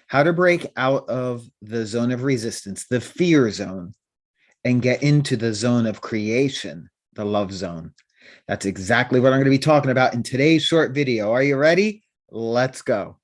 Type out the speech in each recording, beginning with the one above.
how to break out of the zone of resistance, the fear zone, and get into the zone of creation, the love zone. That's exactly what I'm going to be talking about in today's short video. Are you ready? Let's go.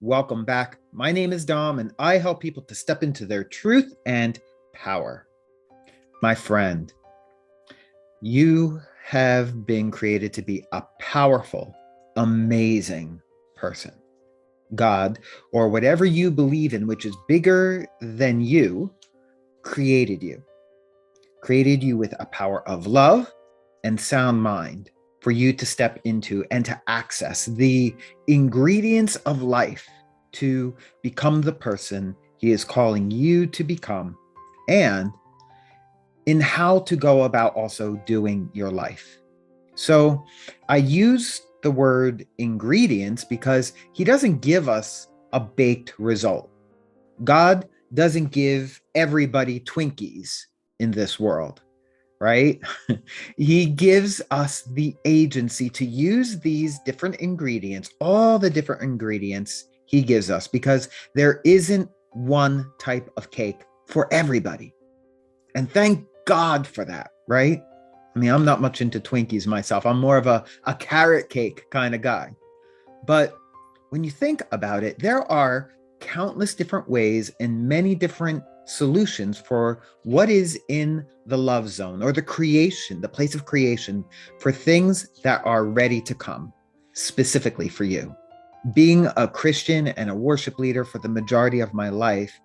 Welcome back. My name is Dom, and I help people to step into their truth and power. My friend, you have been created to be a powerful, amazing person. God, or whatever you believe in, which is bigger than you, created you with a power of love and sound mind for you to step into and to access the ingredients of life to become the person he is calling you to become, and in how to go about also doing your life. So I use the word ingredients because he doesn't give us a baked result. God doesn't give everybody Twinkies in this world, right? He gives us the agency to use these different ingredients, all the different ingredients he gives us, because there isn't one type of cake for everybody. And thank God for that, right? I mean, I'm not much into Twinkies myself. I'm more of a carrot cake kind of guy. But when you think about it, there are countless different ways and many different solutions for what is in the love zone, or the creation, the place of creation for things that are ready to come specifically for you. Being a Christian and a worship leader for the majority of my life,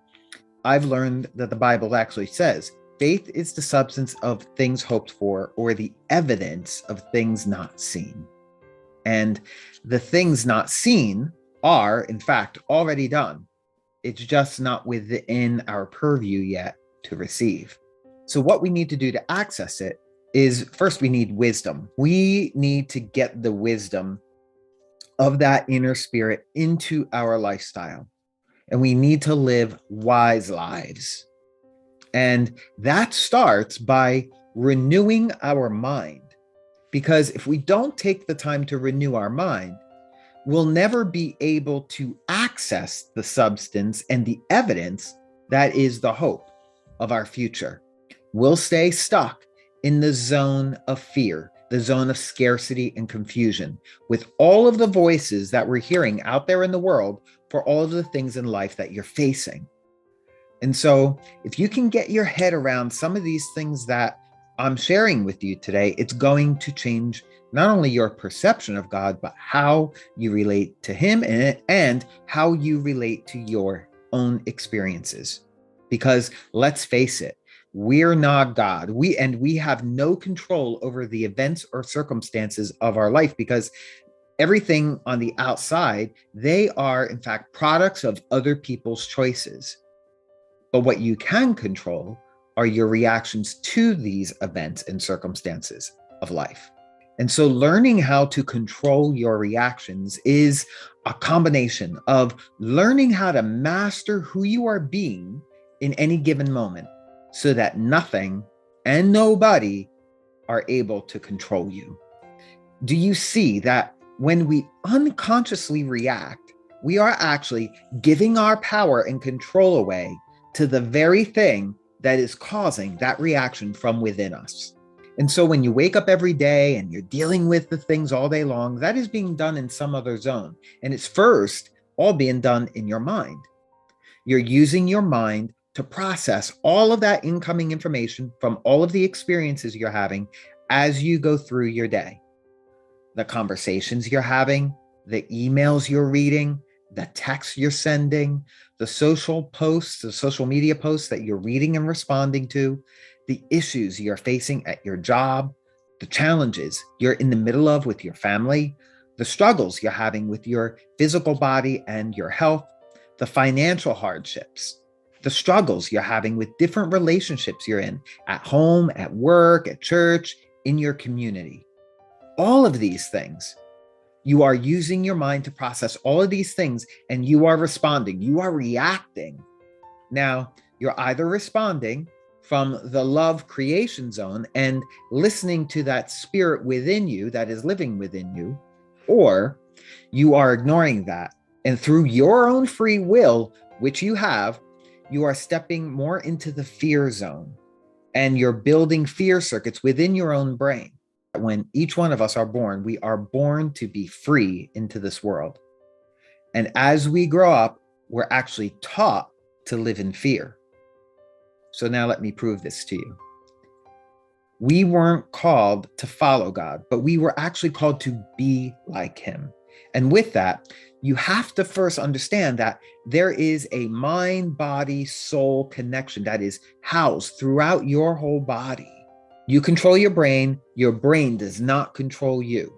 I've learned that the Bible actually says, faith is the substance of things hoped for, or the evidence of things not seen. And the things not seen are, in fact, already done. It's just not within our purview yet to receive. So what we need to do to access it is, first, we need wisdom. We need to get the wisdom of that inner spirit into our lifestyle. And we need to live wise lives. And that starts by renewing our mind. Because if we don't take the time to renew our mind, we'll never be able to access the substance and the evidence that is the hope of our future. We'll stay stuck in the zone of fear, the zone of scarcity and confusion, with all of the voices that we're hearing out there in the world for all of the things in life that you're facing. And so if you can get your head around some of these things that I'm sharing with you today, it's going to change not only your perception of God, but how you relate to him and how you relate to your own experiences. Because let's face it, we're not God. We have no control over the events or circumstances of our life, because everything on the outside, they are in fact products of other people's choices. But what you can control are your reactions to these events and circumstances of life. And so learning how to control your reactions is a combination of learning how to master who you are being in any given moment, so that nothing and nobody are able to control you. Do you see that when we unconsciously react, we are actually giving our power and control away to the very thing that is causing that reaction from within us? And so when you wake up every day and you're dealing with the things all day long, that is being done in some other zone. And it's first all being done in your mind. You're using your mind to process all of that incoming information from all of the experiences you're having as you go through your day. The conversations you're having, the emails you're reading, the texts you're sending, the social posts, the social media posts that you're reading and responding to, the issues you're facing at your job, the challenges you're in the middle of with your family, the struggles you're having with your physical body and your health, the financial hardships, the struggles you're having with different relationships you're in at home, at work, at church, in your community. All of these things, you are using your mind to process all of these things, and you are responding, you are reacting. Now, you're either responding from the love creation zone and listening to that spirit within you that is living within you, or you are ignoring that. And through your own free will, which you have, you are stepping more into the fear zone and you're building fear circuits within your own brain. When each one of us are born, we are born to be free into this world. And as we grow up, we're actually taught to live in fear. So now let me prove this to you. We weren't called to follow God, but we were actually called to be like him. And with that, you have to first understand that there is a mind, body, soul connection that is housed throughout your whole body. You control your brain does not control you.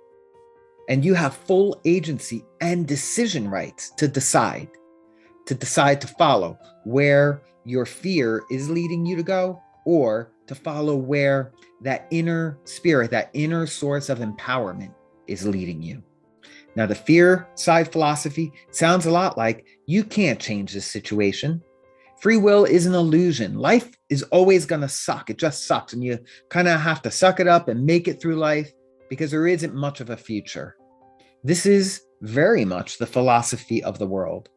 And you have full agency and decision rights to decide to follow where your fear is leading you to go, or to follow where that inner spirit, that inner source of empowerment is leading you. Now, the fear side philosophy sounds a lot like you can't change this situation. Free will is an illusion. Life is always going to suck. It just sucks. And you kind of have to suck it up and make it through life because there isn't much of a future. This is very much the philosophy of the world.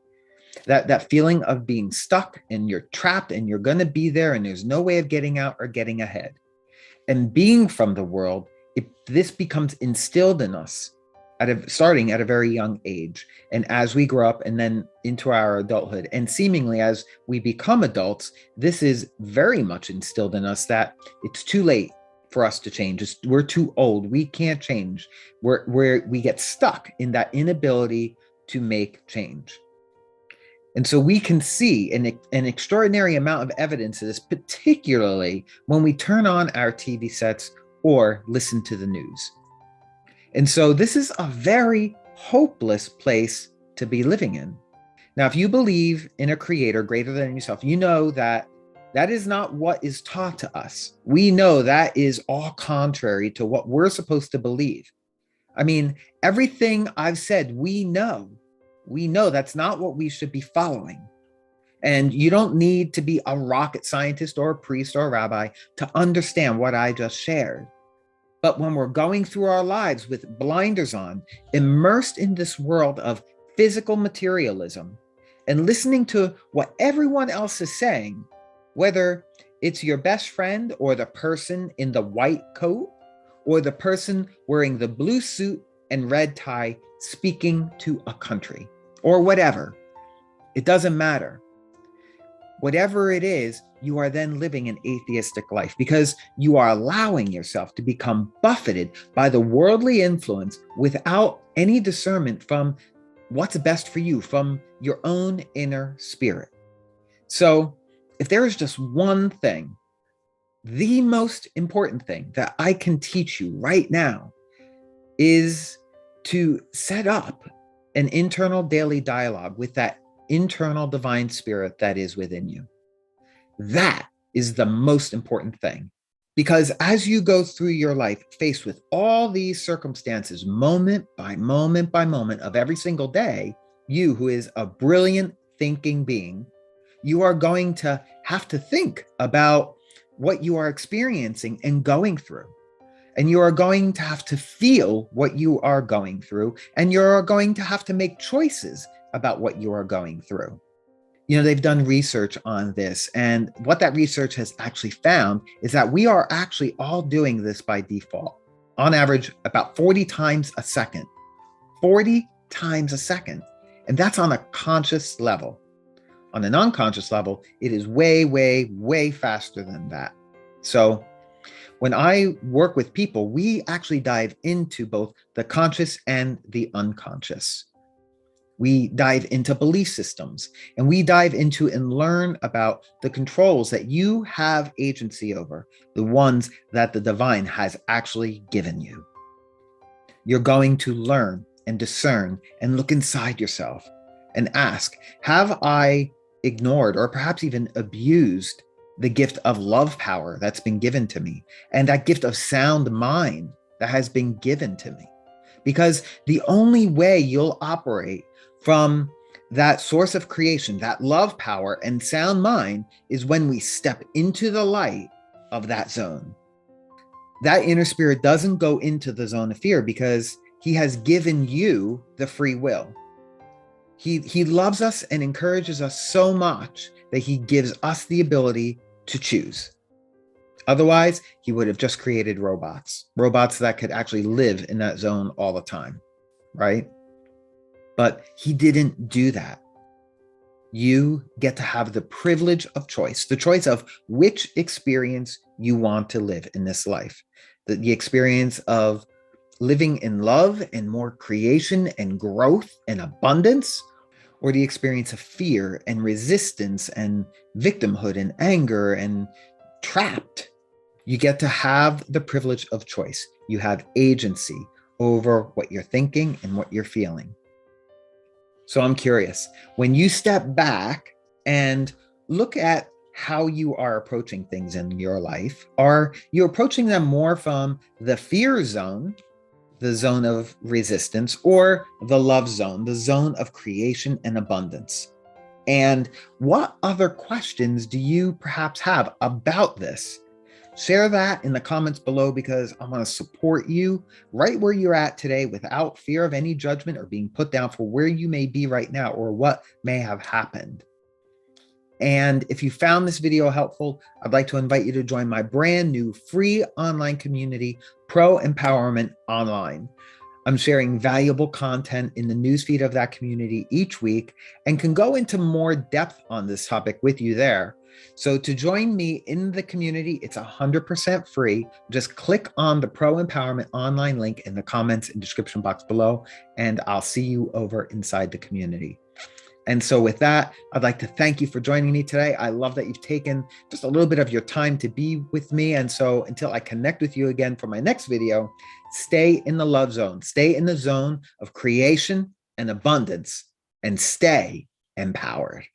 That feeling of being stuck and you're trapped and you're going to be there and there's no way of getting out or getting ahead. And being from the world, this becomes instilled in us starting at a very young age. And as we grow up and then into our adulthood, and seemingly as we become adults, this is very much instilled in us that it's too late for us to change. We're too old. We can't change. We get stuck in that inability to make change. And so we can see an extraordinary amount of evidence of this, particularly when we turn on our TV sets or listen to the news. And so this is a very hopeless place to be living in. Now, if you believe in a creator greater than yourself, you know that is not what is taught to us. We know that is all contrary to what we're supposed to believe. I mean, everything I've said, we know that's not what we should be following. And you don't need to be a rocket scientist or a priest or a rabbi to understand what I just shared. But when we're going through our lives with blinders on, immersed in this world of physical materialism and listening to what everyone else is saying, whether it's your best friend or the person in the white coat or the person wearing the blue suit and red tie speaking to a country or whatever, it doesn't matter. Whatever it is, you are then living an atheistic life because you are allowing yourself to become buffeted by the worldly influence without any discernment from what's best for you, from your own inner spirit. So if there is just one thing, the most important thing that I can teach you right now is to set up an internal daily dialogue with that internal divine spirit that is within you. That is the most important thing. Because as you go through your life, faced with all these circumstances, moment by moment by moment of every single day, you, who is a brilliant thinking being, you are going to have to think about what you are experiencing and going through. And you are going to have to feel what you are going through. And you're going to have to make choices about what you are going through. You know, they've done research on this. And what that research has actually found is that we are actually all doing this by default. On average, about 40 times a second. 40 times a second. And that's on a conscious level. On an unconscious level, it is way, way, way faster than that. So when I work with people, we actually dive into both the conscious and the unconscious. We dive into belief systems, and we dive into and learn about the controls that you have agency over, the ones that the divine has actually given you. You're going to learn and discern and look inside yourself and ask, have I ignored or perhaps even abused the gift of love power that's been given to me, and that gift of sound mind that has been given to me? Because the only way you'll operate from That source of creation, that love power and sound mind is when we step into the light of that zone. That inner spirit doesn't go into the zone of fear because he has given you the free will. He loves us and encourages us so much that he gives us the ability to choose. Otherwise, he would have just created robots that could actually live in that zone all the time, right? But he didn't do that. You get to have the privilege of choice, the choice of which experience you want to live in this life. The experience of living in love and more creation and growth and abundance, or the experience of fear and resistance and victimhood and anger and trapped. You get to have the privilege of choice. You have agency over what you're thinking and what you're feeling. So I'm curious, when you step back and look at how you are approaching things in your life, are you approaching them more from the fear zone, the zone of resistance, or the love zone, the zone of creation and abundance? And what other questions do you perhaps have about this? Share that in the comments below because I want to support you right where you're at today without fear of any judgment or being put down for where you may be right now or what may have happened. And if you found this video helpful, I'd like to invite you to join my brand new free online community, Pro Empowerment Online. I'm sharing valuable content in the newsfeed of that community each week and can go into more depth on this topic with you there. So to join me in the community, it's 100% free. Just click on the Pro Empowerment Online link in the comments and description box below, and I'll see you over inside the community. And so with that, I'd like to thank you for joining me today. I love that you've taken just a little bit of your time to be with me. And so until I connect with you again for my next video, stay in the love zone, stay in the zone of creation and abundance, and stay empowered.